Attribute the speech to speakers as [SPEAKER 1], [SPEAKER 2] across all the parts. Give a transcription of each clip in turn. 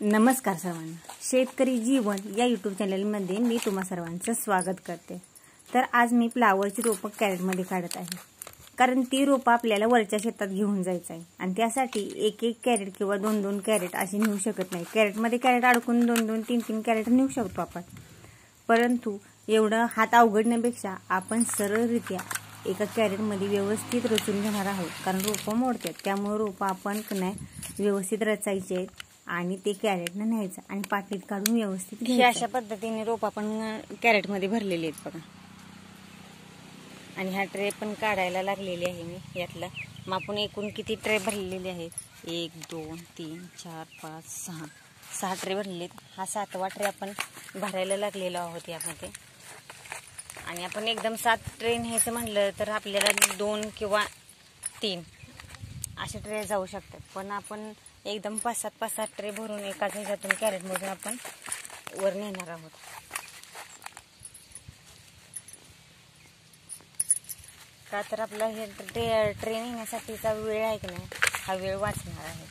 [SPEAKER 1] नमस्कार सर्वांना, शेतकरी जीवन या यूट्यूब चॅनलमध्ये मी तुम्हा सर्वांचं स्वागत करते। तर आज मी फ्लावरची रोपं कॅरेटमध्ये काढत आहे, कारण ती रोपं आपल्याला वरच्या शेतात घेऊन जायचं आहे आणि त्यासाठी एक एक कॅरेट किंवा दोन दोन कॅरेट अशी नेऊ शकत नाही। कॅरेटमध्ये कॅरेट अडकून दोन दोन तीन तीन कॅरेट नेऊ शकतो आपण, परंतु एवढं हात अवघडण्यापेक्षा आपण सरळरित्या एका कॅरेटमध्ये व्यवस्थित रचून घेणार आहोत, कारण रोपं मोडतात। त्यामुळे रोपं आपण व्यवस्थित रचायचे आणि ते कॅरेटने न्यायचं आणि पाटीत काढून व्यवस्थित घ्यायचं। अशा पद्धतीने रोप आपण कॅरेटमध्ये भरलेले आहेत बघा, आणि हा ट्रे पण काढायला लागलेली आहे मी यातला। मग आपण एकूण किती ट्रे भरलेले आहेत? 1 2 3 4 5 6 ट्रे भरलेले आहेत। हा 7वा ट्रे आपण भरायला लागलेलो आहोत यामध्ये। आणि आपण एकदम 7 ट्रे न्यायचं म्हटलं तर आपल्याला 2 किंवा 3 असे ट्रे जाऊ शकतात, पण आपण एकदम 5-7 ट्रे भरून एकाच ह्याच्यातून कॅरेटमधून आपण वर नेणार आहोत। का तर आपला हे ट्रे नेण्यासाठीचा वेळ आहे की नाही, हा वेळ वाचणार आहे।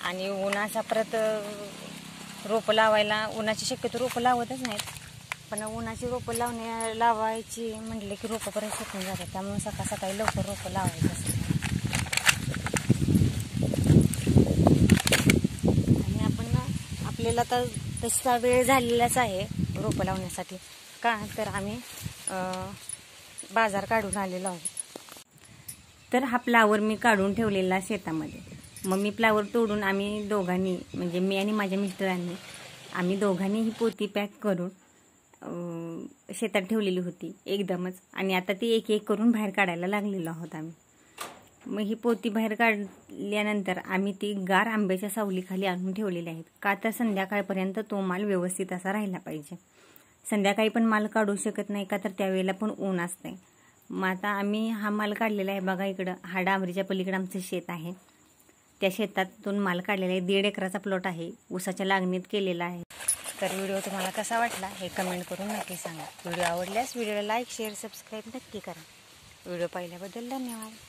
[SPEAKER 1] आणि उन्हाचा परत रोपं लावायला, उन्हाची शक्यतो रोपं लावतच नाहीत, पण उन्हाची रोपं लावायची म्हटले की रोपं परत सुकून जातात। त्यामुळे सकाळी लवकर रोपं लावायचं असतं। आणि आपण आपल्याला तर तसा वेळ झालेलाच आहे रोपं लावण्यासाठी, का तर आम्ही बाजार काढून आलेलो आहोत। तर हा फ्लावर मी काढून ठेवलेला शेतामध्ये। मग मी फ्लावर तोडून आम्ही दोघांनी, म्हणजे मी आणि माझ्या मिस्टरांनी, आम्ही दोघांनी ही पोती पॅक करून शेतात ठेवलेली होती एकदमच, आणि आता ती एक एक करून बाहेर काढायला लागलेलो आहोत आम्ही। मग ही पोती बाहेर काढल्यानंतर आम्ही ती गार आंब्याच्या सावलीखाली आणून ठेवलेली आहेत, का तर संध्याकाळपर्यंत तो माल व्यवस्थित असा राहिला पाहिजे। संध्याकाळी पण माल काढू शकत नाही, का तर त्यावेळेला पण ऊन असते। मग आता आम्ही हा माल काढलेला आहे बघा। इकडं हा डांबरीच्या पलीकडे आमचं शेत आहे, त्या शेतातून माल काढलेला आहे। 1.5 एकराचा प्लॉट आहे, ऊसाच्या लागणीत केलेला आहे। तर व्हिडिओ तुम्हाला कसा वाटला हे कमेंट करून नक्की सांगा। व्हिडिओ आवडल्यास व्हिडिओला लाईक शेअर सबस्क्राईब नक्की करा। व्हिडिओ पाहिल्याबद्दल धन्यवाद।